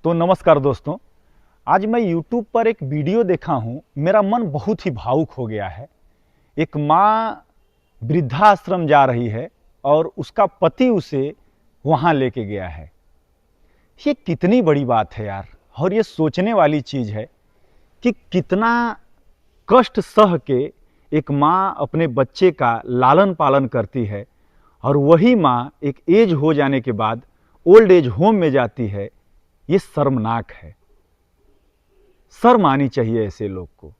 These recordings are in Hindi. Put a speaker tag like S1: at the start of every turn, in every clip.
S1: तो नमस्कार दोस्तों, आज मैं YouTube पर एक वीडियो देखा हूँ। मेरा मन बहुत ही भावुक हो गया है। एक माँ वृद्धाश्रम जा रही है और उसका पति उसे वहाँ लेके गया है। ये कितनी बड़ी बात है यार, और ये सोचने वाली चीज़ है कि कितना कष्ट सह के एक माँ अपने बच्चे का लालन पालन करती है और वही माँ एक एज हो जाने के बाद ओल्ड एज होम में जाती है। ये शर्मनाक है, शर्म आनी चाहिए ऐसे लोग को।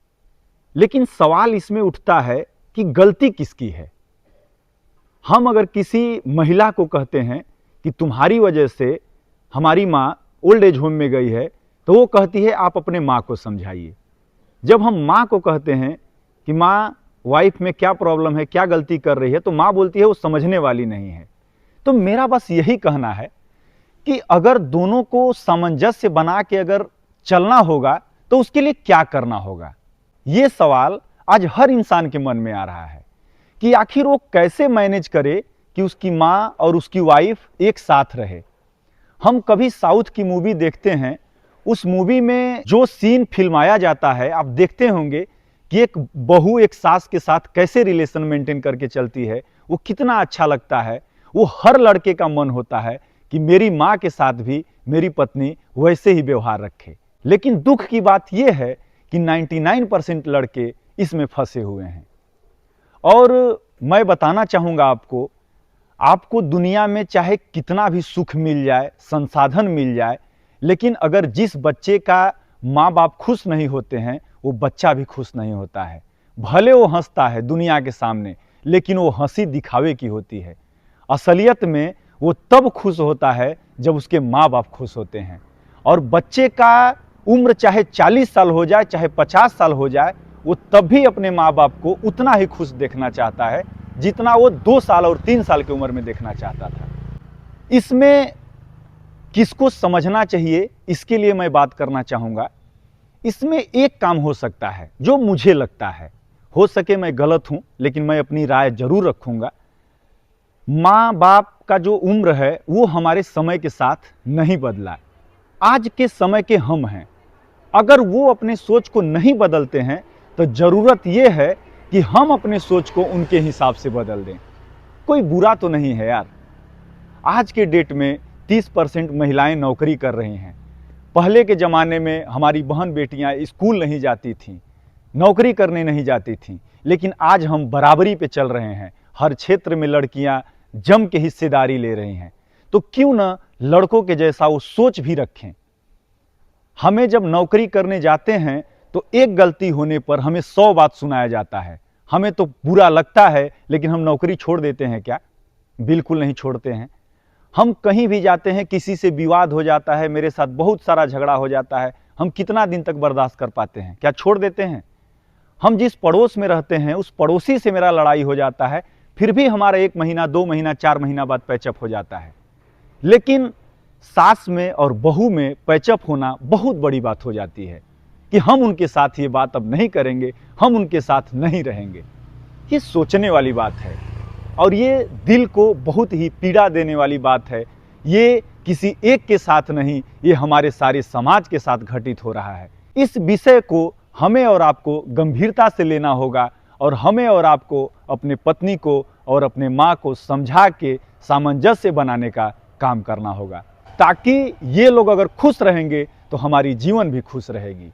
S1: लेकिन सवाल इसमें उठता है कि गलती किसकी है। हम अगर किसी महिला को कहते हैं कि तुम्हारी वजह से हमारी माँ ओल्ड एज होम में गई है, तो वो कहती है आप अपने माँ को समझाइए। जब हम माँ को कहते हैं कि माँ वाइफ में क्या प्रॉब्लम है, क्या गलती कर रही है, तो माँ बोलती है वो समझने वाली नहीं है। तो मेरा बस यही कहना है कि अगर दोनों को सामंजस्य बना के अगर चलना होगा तो उसके लिए क्या करना होगा। ये सवाल आज हर इंसान के मन में आ रहा है कि आखिर वो कैसे मैनेज करे कि उसकी माँ और उसकी वाइफ एक साथ रहे। हम कभी साउथ की मूवी देखते हैं, उस मूवी में जो सीन फिल्माया जाता है, आप देखते होंगे कि एक बहू एक सास के साथ कैसे रिलेशन मेंटेन करके चलती है। वो कितना अच्छा लगता है। वो हर लड़के का मन होता है कि मेरी माँ के साथ भी मेरी पत्नी वैसे ही व्यवहार रखे। लेकिन दुख की बात यह है कि 99% लड़के इसमें फंसे हुए हैं। और मैं बताना चाहूँगा आपको दुनिया में चाहे कितना भी सुख मिल जाए, संसाधन मिल जाए, लेकिन अगर जिस बच्चे का माँ बाप खुश नहीं होते हैं, वो बच्चा भी खुश नहीं होता है। भले वो हंसता है दुनिया के सामने, लेकिन वो हंसी दिखावे की होती है। असलियत में वो तब खुश होता है जब उसके माँ बाप खुश होते हैं। और बच्चे का उम्र चाहे 40 साल हो जाए, चाहे 50 साल हो जाए, वो तब भी अपने माँ बाप को उतना ही खुश देखना चाहता है जितना वो 2 साल और 3 साल की उम्र में देखना चाहता था। इसमें किसको समझना चाहिए, इसके लिए मैं बात करना चाहूँगा। इसमें एक काम हो सकता है जो मुझे लगता है, हो सके मैं गलत हूँ, लेकिन मैं अपनी राय जरूर रखूँगा। माँ बाप का जो उम्र है वो हमारे समय के साथ नहीं बदला। आज के समय के हम हैं। अगर वो अपने सोच को नहीं बदलते हैं तो ज़रूरत ये है कि हम अपने सोच को उनके हिसाब से बदल दें। कोई बुरा तो नहीं है यार। आज के डेट में 30% महिलाएं नौकरी कर रही हैं। पहले के ज़माने में हमारी बहन बेटियां स्कूल नहीं जाती थीं, नौकरी करने नहीं जाती थीं, लेकिन आज हम बराबरी पे चल रहे हैं। हर क्षेत्र में लड़कियां जम के हिस्सेदारी ले रही हैं। तो क्यों ना लड़कों के जैसा वो सोच भी रखें। हमें जब नौकरी करने जाते हैं तो एक गलती होने पर हमें 100 बात सुनाया जाता है। हमें तो बुरा लगता है, लेकिन हम नौकरी छोड़ देते हैं क्या? बिल्कुल नहीं छोड़ते हैं। हम कहीं भी जाते हैं, किसी से विवाद हो जाता है, मेरे साथ बहुत सारा झगड़ा हो जाता है, हम कितना दिन तक बर्दाश्त कर पाते हैं? क्या छोड़ देते हैं? हम जिस पड़ोस में रहते हैं उस पड़ोसी से मेरा लड़ाई हो जाता है, फिर भी हमारा 1 महीना, 2 महीना, 4 महीना बाद पैचअप हो जाता है। लेकिन सास में और बहू में पैचअप होना बहुत बड़ी बात हो जाती है कि हम उनके साथ ये बात अब नहीं करेंगे, हम उनके साथ नहीं रहेंगे। ये सोचने वाली बात है और ये दिल को बहुत ही पीड़ा देने वाली बात है। ये किसी एक के साथ नहीं, ये हमारे सारे समाज के साथ घटित हो रहा है। इस विषय को हमें और आपको गंभीरता से लेना होगा और हमें और आपको अपने पत्नी को और अपने माँ को समझा के सामंजस्य बनाने का काम करना होगा, ताकि ये लोग अगर खुश रहेंगे तो हमारी जीवन भी खुश रहेगी।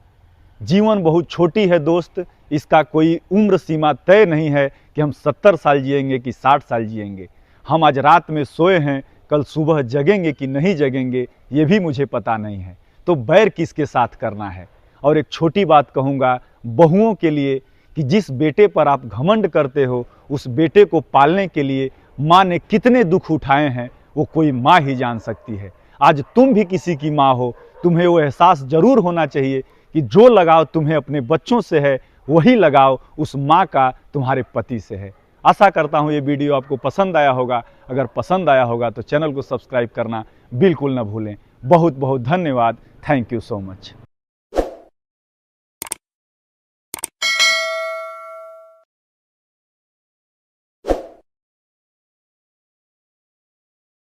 S1: जीवन बहुत छोटी है दोस्त, इसका कोई उम्र सीमा तय नहीं है कि हम 70 साल जिएंगे कि 60 साल जिएंगे। हम आज रात में सोए हैं, कल सुबह जगेंगे कि नहीं जगेंगे ये भी मुझे पता नहीं है। तो बैर किसके साथ करना है। और एक छोटी बात कहूँगा बहुओं के लिए कि जिस बेटे पर आप घमंड करते हो, उस बेटे को पालने के लिए माँ ने कितने दुख उठाए हैं वो कोई माँ ही जान सकती है। आज तुम भी किसी की माँ हो, तुम्हें वो एहसास जरूर होना चाहिए कि जो लगाव तुम्हें अपने बच्चों से है वही लगाव उस माँ का तुम्हारे पति से है। आशा करता हूँ ये वीडियो आपको पसंद आया होगा। अगर पसंद आया होगा तो चैनल को सब्सक्राइब करना बिल्कुल न भूलें। बहुत बहुत धन्यवाद। Thank you so much.